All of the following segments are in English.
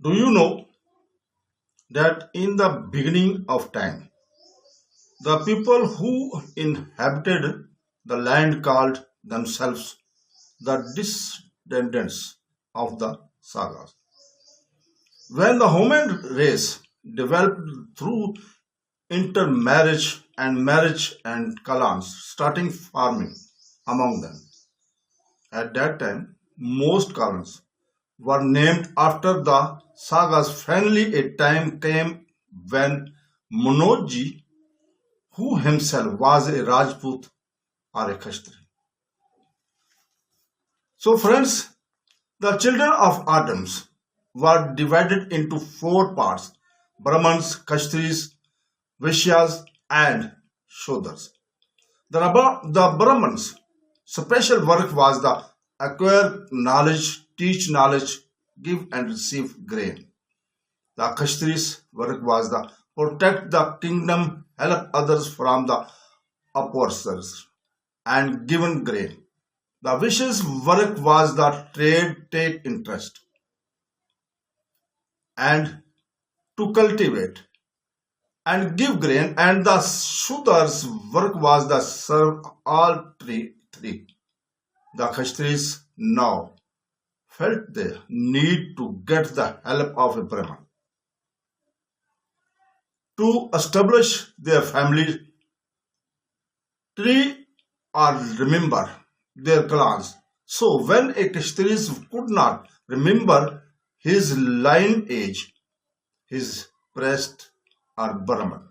Do you know that in the beginning of time, the people who inhabited the land called themselves the descendants of the sagas? When the human race developed through intermarriage and marriage and clans, starting farming among them, at that time, most clans were named after the sagas. Finally, a time came when Monoji, who himself was a Rajput or a Kashtri. So, friends, the children of Adams were divided into four parts: Brahmans, Kashtris, Vaishyas, and Shodras. The Brahmans' special work was the acquire knowledge, teach knowledge, give and receive grain. The Kashtris' work was the protect the kingdom, help others from the oppressors, and given grain. The Vaishya's work was the trade, take interest, and to cultivate and give grain, and the Shudra's work was the serve all three. The Kashtri's now felt the need to get the help of a Brahman to establish their family tree or remember their clans. So when a Kashtri's could not remember his lineage, his priest or Brahman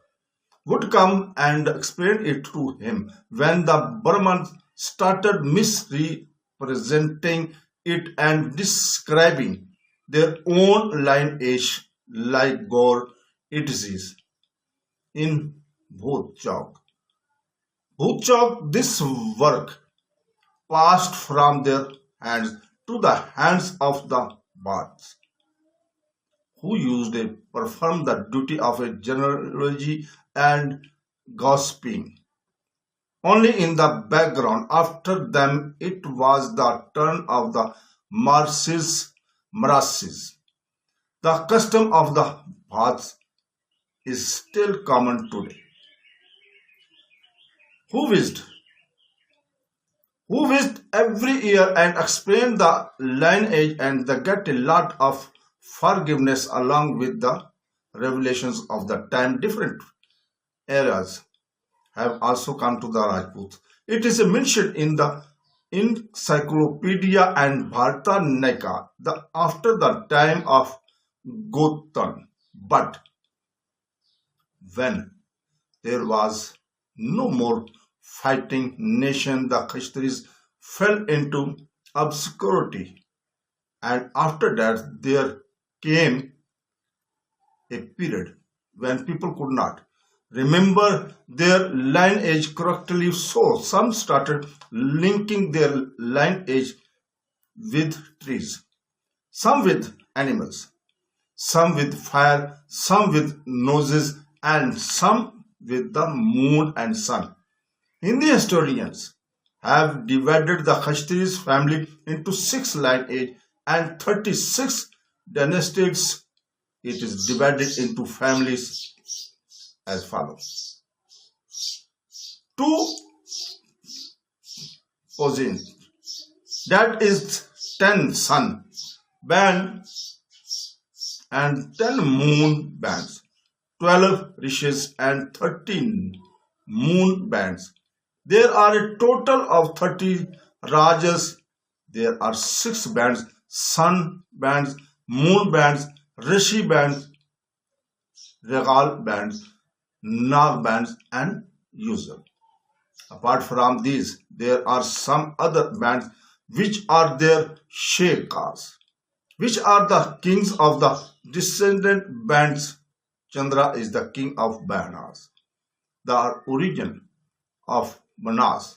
would come and explain it to him. When the Brahman started misrepresenting it and describing their own lineage like God, it is in Bhutchok. Bhutchok, this work passed from their hands to the hands of the Bhaats, who used to perform the duty of a genealogy and gossiping. Only in the background, after them, it was the turn of the Marasis. The custom of the Bhaats is still common today. Who wished? Who wished every year and explain the lineage and they get a lot of forgiveness along with the revelations of the time. Different eras have also come to the Rajputs. It is mentioned in the Encyclopedia and Bharata Nika after the time of Gotein. But when there was no more fighting nation, the Kashtaris fell into obscurity, and after that there came a period when people could not remember their lineage correctly, so some started linking their lineage with trees, some with animals, some with fire, some with noses, and some with the moon and sun. Hindi historians have divided the Kashtaris family into six lineage and 36 dynasties. It is divided into families as follows: two Gotein, that is 10 sun bands and 10 moon bands, 12 rishis and 13 moon bands. There are a total of 30 rajas. There are 6 bands: sun bands, moon bands, rishi bands, regal bands, nag bands, and usual. Apart from these, there are some other bands which are their sheikhs, which are the kings of the descendant bands. Chandra is the king of Banas. The origin of Manas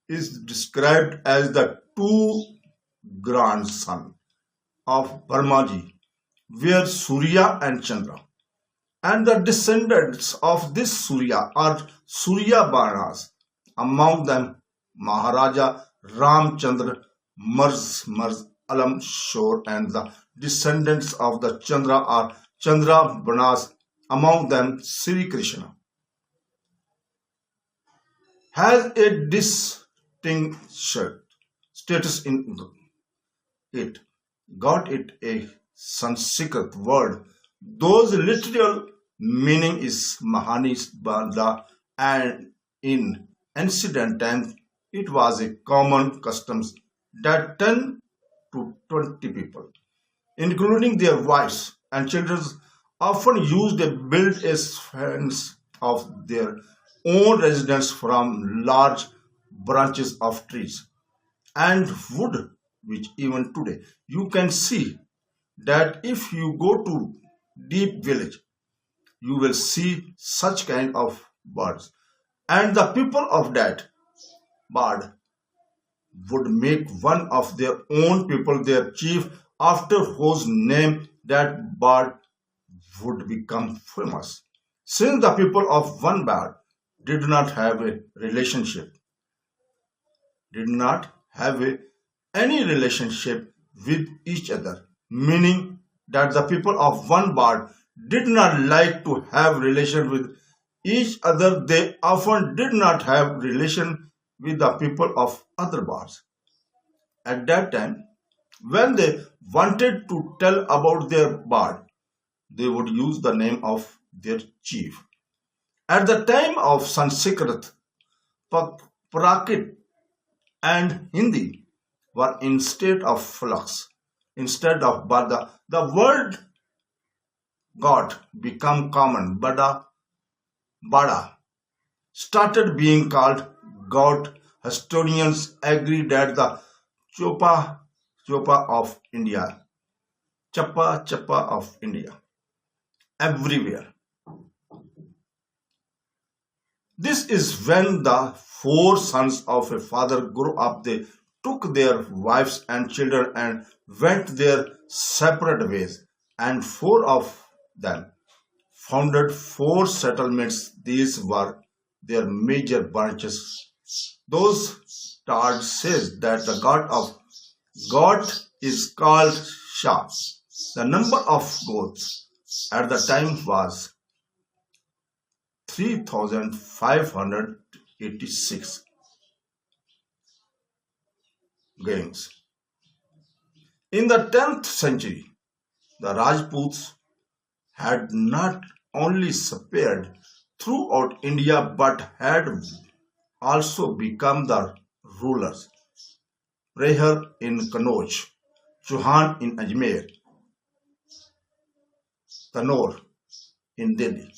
is described as the two grandson of Brahmaji, were Surya and Chandra. And the descendants of this Surya are Surya Banas, among them Maharaja Ramchandra, Marz, Alam Shore, and the descendants of the Chandra or Chandra Banas, among them Sri Krishna, has a distinct status in it. Got it a Sanskrit word. Those literal meaning is Mahanis Banda, and in ancient times it was a common custom that 10 to 20 people, including their wives and children, often used a build a fence of their own residence from large branches of trees and wood, which even today you can see that if you go to deep village, you will see such kind of birds. And the people of that bird would make one of their own people their chief, after whose name that bird would become famous. Since the people of one bird did not have a relationship, did not have any relationship with each other, meaning that the people of one bird did not like to have relation with each other, they often did not have relation with the people of other birds. At that time, when they wanted to tell about their bird, they would use the name of their chief. At the time of Sanskrit, Prakrit and Hindi were in state of flux. Instead of Bada, the word God become common. Bada started being called God. Historians agree that the Chopa of India, Chappa of India, everywhere. This is when the four sons of a father grew up. They took their wives and children and went their separate ways, and four of them founded four settlements. These were their major branches. Those stars says that the God is called Shah. The number of goats at the time was 3,586 gangs. In the 10th century, the Rajputs had not only spread throughout India but had also become the rulers. Prahar in Kannauj, Chauhan in Ajmer, Tanor in Delhi,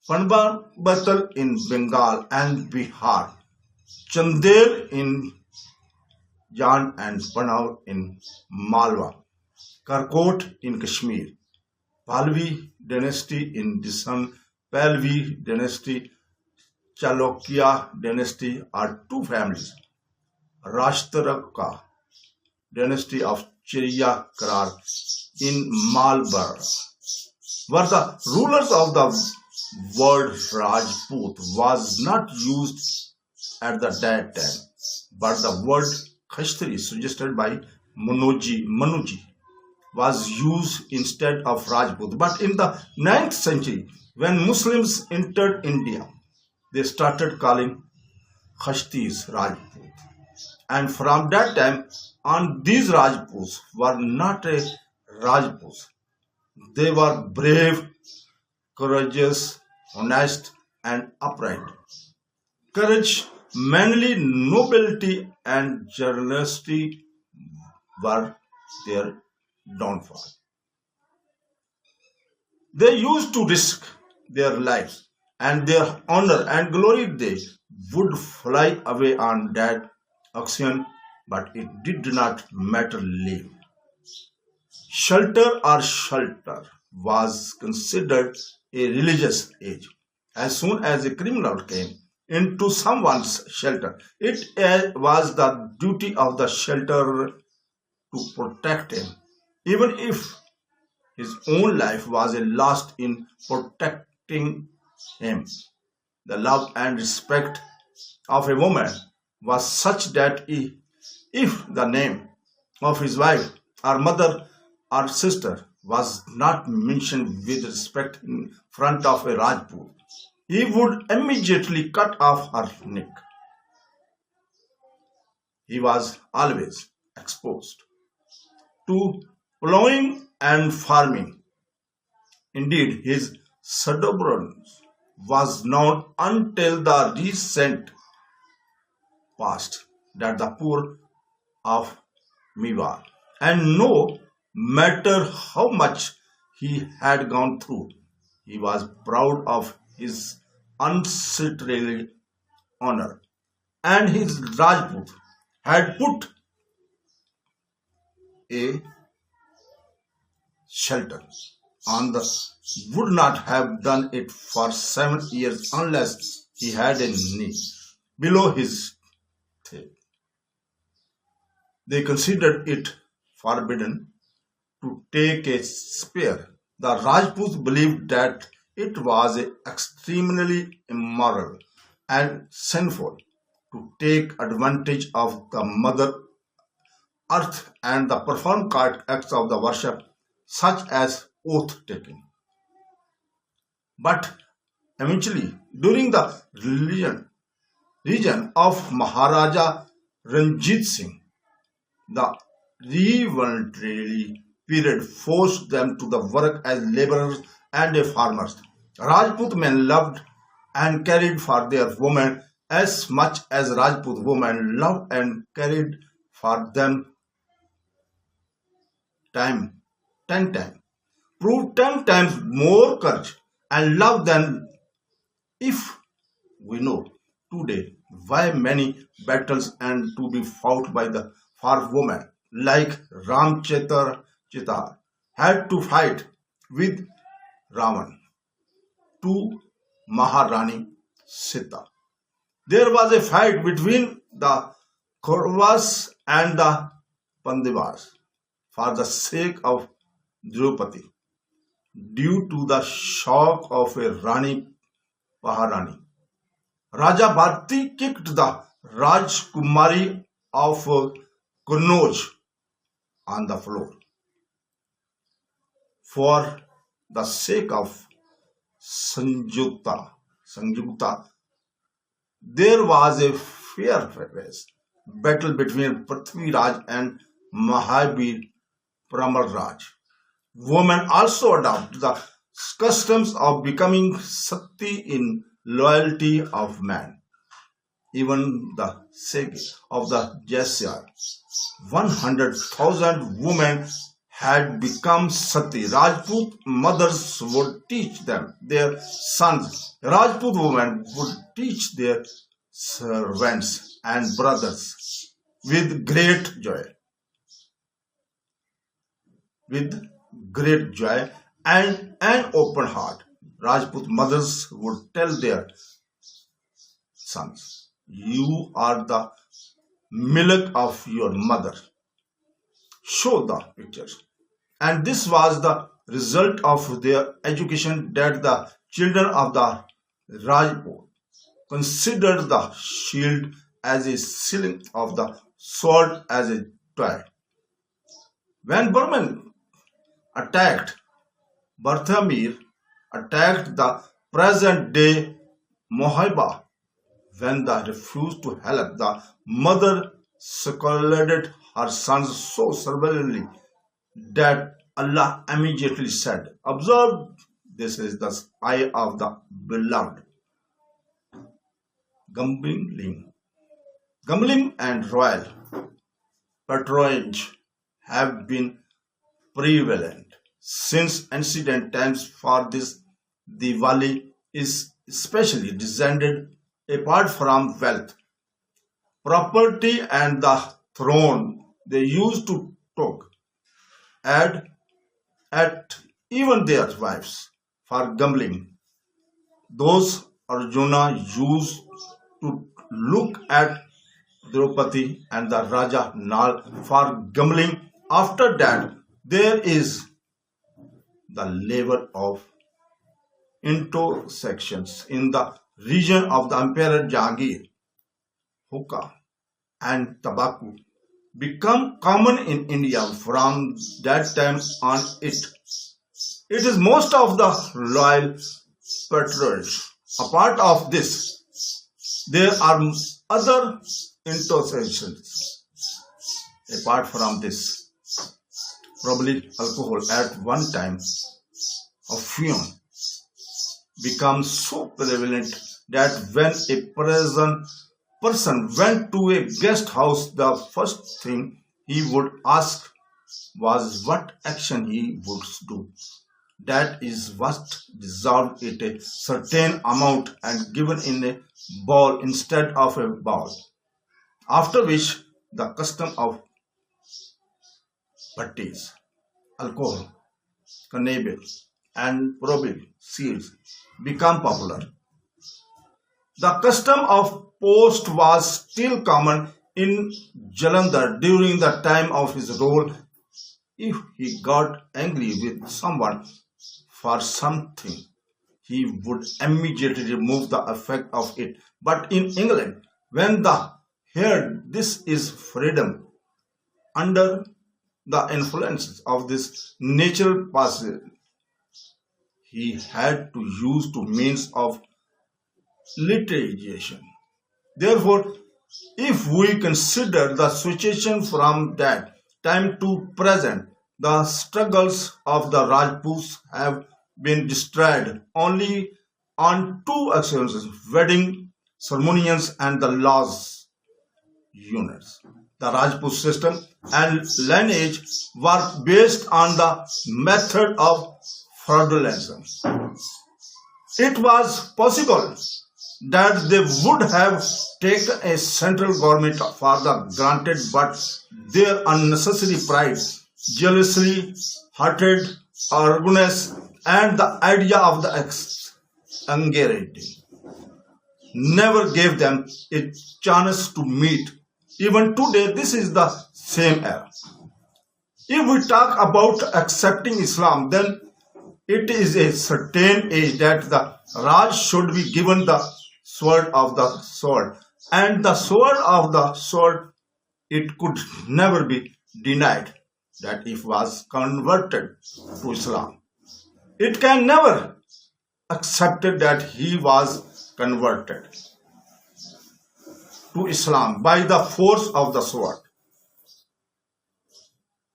Panbatal in Bengal and Bihar, Chandel in Jan and Panav in Malwa, Karkot in Kashmir, Pahlavi dynasty in Disan, Pahlavi dynasty, Chalukya dynasty are two families. Rashtrakuta dynasty of Chiriya Karar in Malbar were the rulers of the word. Rajput was not used at that time, but the word Khatri, suggested by Manuji, was used instead of Rajput. But in the 9th century, when Muslims entered India, they started calling Khatris Rajput. And from that time on, these Rajputs were not a Rajputs. They were brave, courageous, honest, and upright. Courage, manly nobility, and generosity were their downfall. They used to risk their lives and their honor and glory. They would fly away on that occasion, but it did not matter. Leave. Shelter was considered a religious age. As soon as a criminal came into someone's shelter, it was the duty of the shelter to protect him, even if his own life was a lost in protecting him. The love and respect of a woman was such that if the name of his wife or mother or sister was not mentioned with respect in front of a Rajput, he would immediately cut off her neck. He was always exposed to plowing and farming. Indeed, his subordinates was known until the recent past that the poor of Mewar, and no matter how much he had gone through, he was proud of his ancestral honor, and his Rajput had put a shelter on the would not have done it for 7 years unless he had a knee below his tail. They considered it forbidden to take a spear. The Rajputs believed that it was extremely immoral and sinful to take advantage of the Mother Earth and the perform acts of the worship, such as oath taking. But eventually, during the region of Maharaja Ranjit Singh, the revolutionary period forced them to the work as laborers and farmers. Rajput men loved and cared for their women as much as Rajput women loved and cared for them time, 10 times. Proved 10 times more courage and love than if we know today why many battles and to be fought by the for women like Ramchitra Chitar had to fight with Ravan to Maharani Sita. There was a fight between the Kauravas and the Pandavas for the sake of Draupadi due to the shock of a Rani Maharani. Raja Bharti kicked the Rajkumari of Kannauj on the floor for the sake of Sanjukta. There was a fierce battle between Prithvi Raj and Mahabir Pramal Raj. Women also adopt the customs of becoming sati in loyalty of man. Even the sake of the Jaisar, 100,000 women had become sati. Rajput mothers would teach them their sons. Rajput women would teach their servants and brothers with great joy. With great joy and an open heart. Rajput mothers would tell their sons, "You are the milk of your mother." Show the pictures. And this was the result of their education that the children of the Rajput considered the shield as a ceiling of the sword as a toy. When Burman attacked, Barthamir attacked the present-day Mohiba. When they refused to help, the mother scolded her sons so severely that Allah immediately said, "Observe, this is the spy of the beloved." Gambling and royal patronage have been prevalent since ancient times. For this, Diwali is especially designed apart from wealth, property, and the throne. They used to talk at even their wives for gambling. Those Arjuna used to look at Draupadi and the Raja Nal for gambling. After that, there is the level of intersections in the region of the Emperor Jahangir, hookah, and tobacco become common in India from that time on. It is most of the royal patronage. Apart of this, there are other intoxications. Apart from this, probably alcohol at one time of fume becomes so prevalent that when a person went to a guest house, the first thing he would ask was what action he would do. That is what dissolved it a certain amount and given in a bowl instead of a bowl. After which the custom of putties, alcohol, cannabis, and probably seeds become popular. The custom of post was still common in Jalandhar during the time of his rule. If he got angry with someone for something, he would immediately remove the effect of it. But in England, when the heard this is freedom, under the influence of this natural passage, he had to use to means of litigation. Therefore, if we consider the situation from that time to present, the struggles of the Rajputs have been destroyed only on two occasions: wedding ceremonies and the laws units. The Rajput system and lineage were based on the method of fraudulence. It was possible that they would have taken a central government for the granted, but their unnecessary pride, jealousy, hatred, arrogance, and the idea of the anxiety never gave them a chance to meet. Even today, this is the same era. If we talk about accepting Islam, then it is a certain age that the Raj should be given the sword of the sword. And the sword of the sword, it could never be denied that if was converted to Islam. It can never accepted that he was converted to Islam by the force of the sword.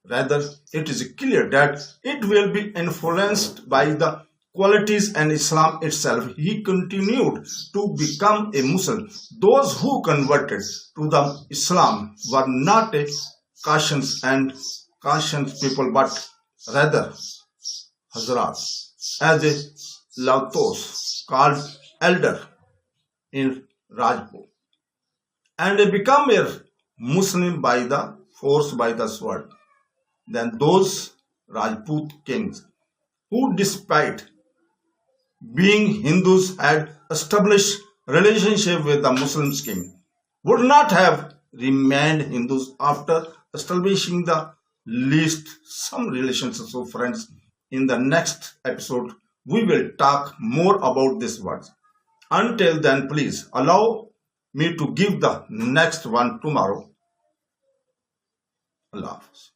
Rather, it is clear that it will be influenced by the qualities and Islam itself. He continued to become a Muslim. Those who converted to the Islam were not a cautious people, but rather Hazrat, as a Lautos called elder in Rajput, and they become a Muslim by the force by the sword. Then those Rajput kings who, despite being Hindus, had established relationship with the Muslim king, would not have remained Hindus after establishing the least some relationships. So friends, in the next episode, we will talk more about this words. Until then, please allow me to give the next one tomorrow. Allah Hafiz.